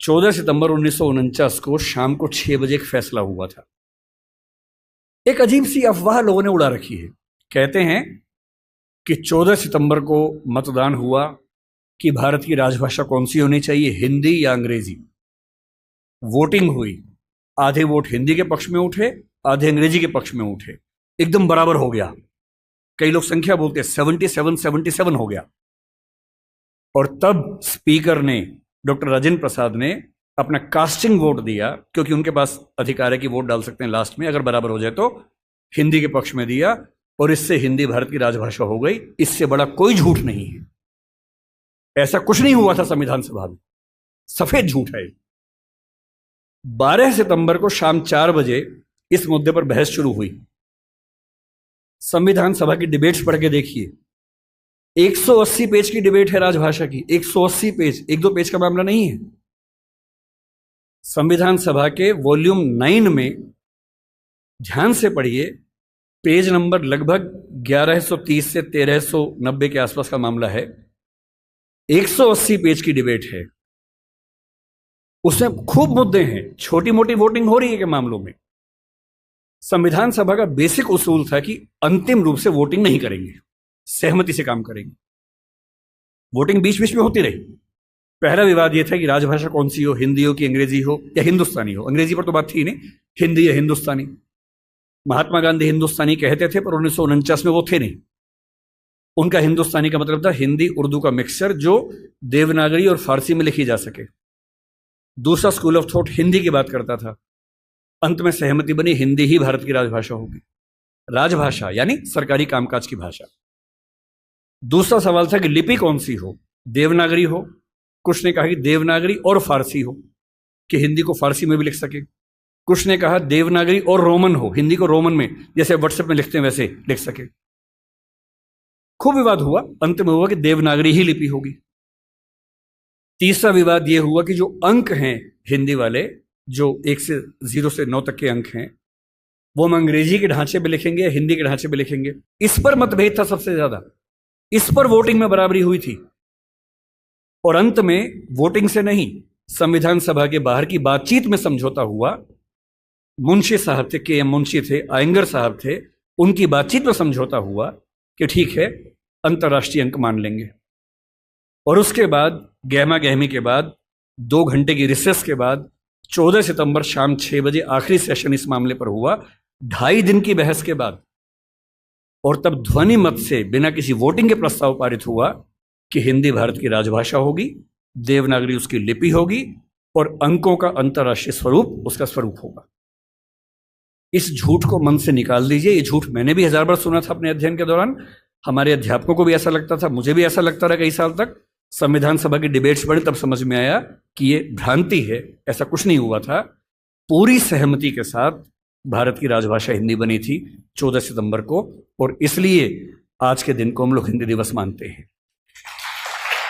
14 सितंबर 1949 को शाम को 6 बजे एक फैसला हुआ था। एक अजीब सी अफवाह लोगों ने उड़ा रखी है। कहते हैं कि 14 सितंबर को मतदान हुआ कि भारत की राजभाषा कौन सी होनी चाहिए, हिंदी या अंग्रेजी। वोटिंग हुई, आधे वोट हिंदी के पक्ष में उठे, आधे अंग्रेजी के पक्ष में उठे, एकदम बराबर हो गया। कई लोग संख्या बोलते हैं 77-77 हो गया। और तब स्पीकर ने, डॉक्टर राजेंद्र प्रसाद ने अपना कास्टिंग वोट दिया, क्योंकि उनके पास अधिकार है कि वोट डाल सकते हैं लास्ट में, अगर बराबर हो जाए तो, हिंदी के पक्ष में दिया और इससे हिंदी भारत की राजभाषा हो गई। इससे बड़ा कोई झूठ नहीं है। ऐसा कुछ नहीं हुआ था संविधान सभा में, सफेद झूठ है। 12 सितंबर को शाम 4 बजे इस मुद्दे पर बहस शुरू हुई। संविधान सभा की डिबेट्स पढ़ के देखिए, 180 पेज की डिबेट है राजभाषा की। 180 पेज, एक दो पेज का मामला नहीं है। संविधान सभा के वॉल्यूम 9 में ध्यान से पढ़िए, पेज नंबर लगभग 1130 से 1390 के आसपास का मामला है। 180 पेज की डिबेट है, उसमें खूब मुद्दे हैं। छोटी मोटी वोटिंग हो रही है के मामलों में। संविधान सभा का बेसिक उसूल था कि अंतिम रूप से वोटिंग नहीं करेंगे, सहमति से काम करेंगे। वोटिंग बीच बीच में होती रही। पहला विवाद यह था कि राजभाषा कौन सी हो, हिंदी हो कि अंग्रेजी हो या हिंदुस्तानी हो। अंग्रेजी पर तो बात थी नहीं, हिंदी या हिंदुस्तानी। महात्मा गांधी हिंदुस्तानी कहते थे, पर 1949 में वो थे नहीं। उनका हिंदुस्तानी का मतलब था हिंदी उर्दू का मिक्सचर, जो देवनागरी और फारसी में लिखी जा सके। दूसरा स्कूल ऑफ थॉट हिंदी की बात करता था। अंत में सहमति बनी, हिंदी ही भारत की राजभाषा होगी। राजभाषा यानी सरकारी कामकाज की भाषा। दूसरा सवाल था कि लिपि कौन सी हो, देवनागरी हो, कुछ ने कहा कि देवनागरी और फारसी हो, कि हिंदी को फारसी में भी लिख सके। कुछ ने कहा देवनागरी और रोमन हो, हिंदी को रोमन में, जैसे व्हाट्सएप में लिखते हैं वैसे लिख सके। खूब विवाद हुआ। अंत में हुआ कि देवनागरी ही लिपि होगी। तीसरा विवाद यह हुआ कि जो अंक हैं हिंदी वाले, जो 1 से 0 से 9 तक के अंक हैं, वो हम अंग्रेजी के ढांचे में लिखेंगे या हिंदी के ढांचे में लिखेंगे। इस पर मतभेद था सबसे ज्यादा। इस पर वोटिंग में बराबरी हुई थी। और अंत में वोटिंग से नहीं, संविधान सभा के बाहर की बातचीत में समझौता हुआ। मुंशी साहब थे, के एम मुंशी थे, आयंगर साहब थे, उनकी बातचीत में समझौता हुआ कि ठीक है, अंतर्राष्ट्रीय अंक मान लेंगे। और उसके बाद गहमा गहमी के बाद 2 घंटे की रिसेस के बाद 14 सितंबर शाम 6 बजे आखिरी सेशन इस मामले पर हुआ, 2.5 दिन की बहस के बाद। और तब ध्वनि मत से, बिना किसी वोटिंग के प्रस्ताव पारित हुआ कि हिंदी भारत की राजभाषा होगी, देवनागरी उसकी लिपि होगी और अंकों का अंतर्राष्ट्रीय स्वरूप उसका स्वरूप होगा। इस झूठ को मन से निकाल दीजिए। ये झूठ मैंने भी 1000 बार सुना था अपने अध्ययन के दौरान। हमारे अध्यापकों को भी ऐसा लगता था, मुझे भी ऐसा लगता रहा कई साल तक। संविधान सभा की डिबेट्स पढ़ी तब समझ में आया कि ये भ्रांति है, ऐसा कुछ नहीं हुआ था। पूरी सहमति के साथ भारत की राजभाषा हिंदी बनी थी 14 सितंबर को, और इसलिए आज के दिन को हम लोग हिंदी दिवस मानते हैं।